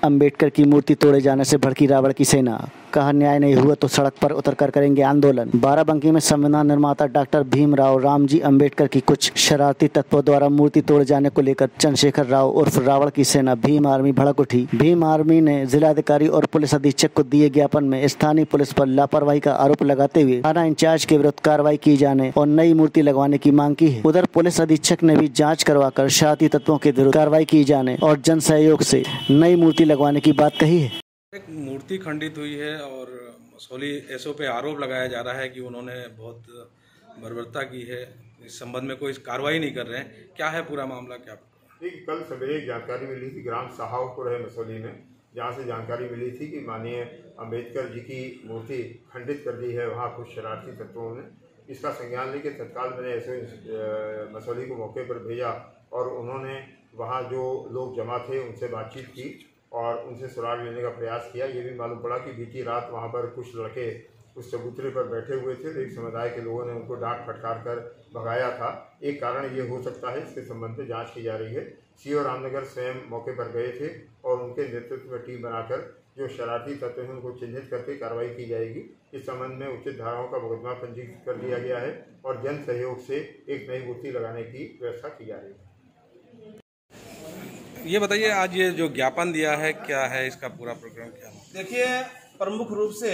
अंबेडकर की मूर्ति तोड़े जाने से भड़की रावण की सेना। कहा न्याय नहीं हुआ तो सड़क पर उतरकर करेंगे आंदोलन। बाराबंकी में संविधान निर्माता डॉक्टर भीमराव रामजी अंबेडकर की कुछ शरारती तत्वों द्वारा मूर्ति तोड़े जाने को लेकर चंद्रशेखर राव उर्फ रावण की सेना भीम आर्मी भड़क उठी। भीम आर्मी ने जिलाधिकारी और पुलिस अधीक्षक को दिए ज्ञापन में स्थानीय पुलिस पर लापरवाही का आरोप लगाते हुए थाना इंचार्ज के विरुद्ध कार्रवाई की जाने और नई मूर्ति लगवाने की मांग की है। उधर पुलिस अधीक्षक ने भी जाँच करवाकर शरारती तत्वों के विरुद्ध कार्रवाई की जाने और जन सहयोग से नई मूर्ति लगवाने की बात कही है। एक मूर्ति खंडित हुई है और मसौली एसओ पे आरोप लगाया जा रहा है कि उन्होंने बहुत बर्बरता की है। इस संबंध में कोई कार्रवाई नहीं कर रहे हैं। क्या है पूरा मामला? क्या कल सवेरे जानकारी मिली थी ग्राम साहावपुर है मसौली में, जहाँ से जानकारी मिली थी कि माननीय अंबेडकर जी की मूर्ति खंडित कर दी है वहाँ कुछ शरारती तत्वों ने। इसका संज्ञान लेके तत्काल मैंने एसओ मसौली को मौके पर भेजा और उन्होंने वहाँ जो लोग जमा थे उनसे बातचीत की और उनसे सुराग लेने का प्रयास किया। ये भी मालूम पड़ा कि बीती रात वहाँ पर कुछ लड़के उस चबूतरे पर बैठे हुए थे, तो एक समुदाय के लोगों ने उनको डांट फटकार कर भगाया था। एक कारण ये हो सकता है, इसके संबंध में जांच की जा रही है। सीओ रामनगर स्वयं मौके पर गए थे और उनके नेतृत्व में टीम बनाकर जो शरारती तत्व हैं उनको चिन्हित करके कार्रवाई की जाएगी। इस संबंध में उचित धाराओं का मुकदमा पंजीकृत कर दिया गया है और जन सहयोग से एक नई मूर्ति लगाने की व्यवस्था की जा रही है। ये बताइए, आज ये जो ज्ञापन दिया है क्या है, इसका पूरा प्रोग्राम क्या है? देखिए, प्रमुख रूप से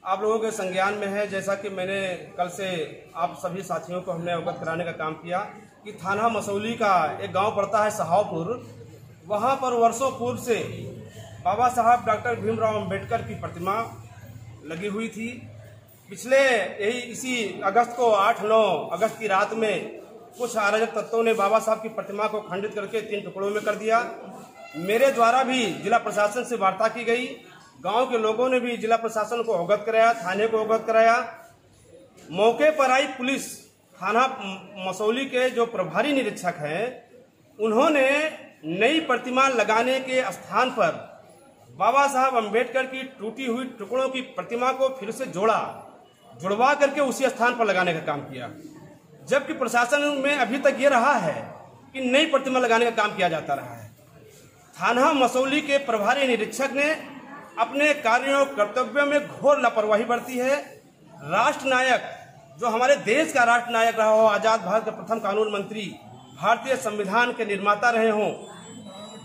आप लोगों के संज्ञान में है, जैसा कि मैंने कल से आप सभी साथियों को हमने अवगत कराने का काम किया कि थाना मसौली का एक गांव पड़ता है साहावपुर, वहां पर वर्षों पूर्व से बाबा साहब डॉक्टर भीमराव अंबेडकर की प्रतिमा लगी हुई थी। पिछले इसी अगस्त को 8-9 अगस्त की रात में कुछ अराजक तत्वों ने बाबा साहब की प्रतिमा को खंडित करके 3 टुकड़ों में कर दिया। मेरे द्वारा भी जिला प्रशासन से वार्ता की गई, गांव के लोगों ने भी जिला प्रशासन को अवगत कराया, थाने को अवगत कराया। मौके पर आई पुलिस, थाना मसौली के जो प्रभारी निरीक्षक हैं, उन्होंने नई प्रतिमा लगाने के स्थान पर बाबा साहब अंबेडकर की टूटी हुई टुकड़ों की प्रतिमा को फिर से जुड़वा करके उसी स्थान पर लगाने का काम किया। जबकि प्रशासन में अभी तक ये रहा है कि नई प्रतिमा लगाने का काम किया जाता रहा है। थाना मसौली के प्रभारी निरीक्षक ने अपने कार्यों कर्तव्यों में घोर लापरवाही बरती है। राष्ट्र नायक, जो हमारे देश का राष्ट्र नायक रहा हो, आजाद भारत के प्रथम कानून मंत्री, भारतीय संविधान के निर्माता रहे हों,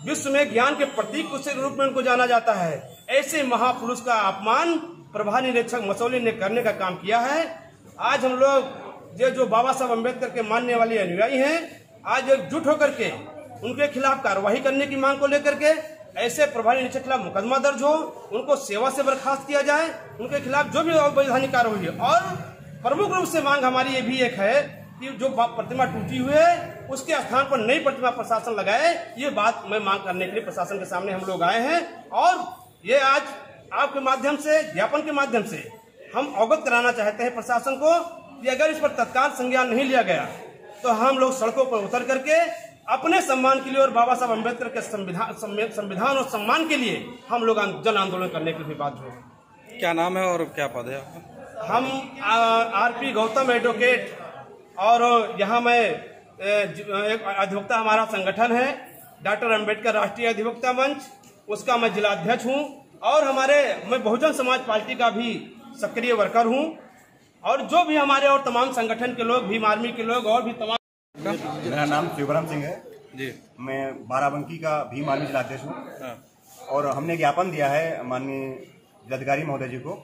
विश्व में ज्ञान के प्रतीक के रूप में उनको जाना जाता है, ऐसे महापुरुष का अपमान प्रभारी निरीक्षक मसौली ने करने का काम किया है। आज हम लोग जो बाबा साहब अम्बेडकर के मानने वाले अनुयायी हैं, आज एकजुट होकर के उनके खिलाफ कार्रवाई करने की मांग को लेकर के ऐसे प्रभारी निरीक्षक के खिलाफ मुकदमा दर्ज हो, उनको सेवा से बर्खास्त किया जाए, उनके खिलाफ जो भी अवैधानिक कार्रवाई है। और प्रमुख रूप से मांग हमारी ये भी एक है कि जो प्रतिमा टूटी हुई है उसके स्थान पर नई प्रतिमा प्रशासन लगाए। ये बात मैं मांग करने के लिए प्रशासन के सामने हम लोग आए हैं और ये आज आपके माध्यम से, ज्ञापन के माध्यम से हम अवगत कराना चाहते हैं प्रशासन को कि अगर इस पर तत्काल संज्ञान नहीं लिया गया तो हम लोग सड़कों पर उतर करके अपने सम्मान के लिए और बाबा साहब अम्बेडकर के संविधान और सम्मान के लिए हम लोग जन आंदोलन करने के लिए बाध्य हो। क्या नाम है और क्या पद है आपका? हम आरपी गौतम एडवोकेट, और यहाँ मैं एक अधिवक्ता, हमारा संगठन है डॉक्टर अम्बेडकर राष्ट्रीय अधिवक्ता मंच, उसका मैं जिलाध्यक्ष हूँ और मैं बहुजन समाज पार्टी का भी सक्रिय वर्कर हूँ। और जो भी हमारे और तमाम संगठन के लोग, भीम आर्मी के लोग और भी तमाम। मेरा नाम शिवराम सिंह है जी, मैं बाराबंकी का भीम आर्मी जिलाध्यक्ष हूँ और हमने ज्ञापन दिया है माननीय जिलाधिकारी महोदय जी को,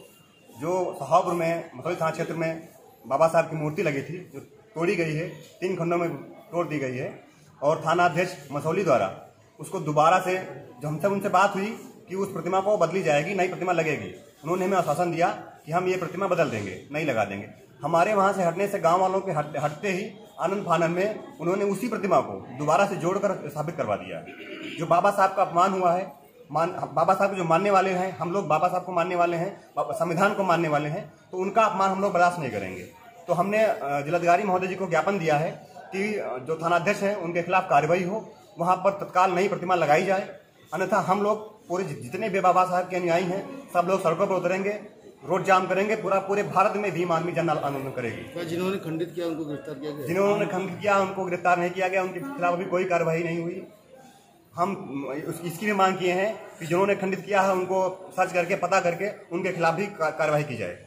जो साहावपुर में मसौली थाना क्षेत्र में बाबा साहब की मूर्ति लगी थी, जो तोड़ी गई है, 3 खंडों में तोड़ दी गई है और थाना अध्यक्ष मसौली द्वारा उसको दोबारा से, जो हमसे उनसे बात हुई कि उस प्रतिमा को बदली जाएगी, नई प्रतिमा लगेगी, उन्होंने हमें आश्वासन दिया कि हम ये प्रतिमा बदल देंगे, नई लगा देंगे। हमारे वहाँ से हटने से गांव वालों के हटते ही आनंद फानन में उन्होंने उसी प्रतिमा को दोबारा से जोड़कर स्थापित करवा दिया। जो बाबा साहब का अपमान हुआ है, बाबा साहब को जो मानने वाले हैं, हम लोग बाबा साहब को मानने वाले हैं, संविधान को मानने वाले हैं, तो उनका अपमान हम लोग बर्दाश्त नहीं करेंगे। तो हमने जिलाधिकारी महोदय जी को ज्ञापन दिया है कि जो थानाध्यक्ष हैं उनके खिलाफ कार्रवाई हो, वहाँ पर तत्काल नई प्रतिमा लगाई जाए, अन्यथा हम लोग पूरे जितने भी बाबा साहब के अनुयायी हैं सब लोग सड़कों पर उतरेंगे, रोड जाम करेंगे, पूरे भारत में भीम आर्मी जन आंदोलन करेगी। जिन्होंने खंडित किया उनको गिरफ्तार किया गया? जिन्होंने खंडित किया उनको गिरफ्तार नहीं किया गया, उनके खिलाफ अभी कोई कार्रवाई नहीं हुई। हम इसकी भी मांग किए हैं कि जिन्होंने खंडित किया है उनको सर्च करके पता करके उनके खिलाफ भी कार्रवाई की जाए।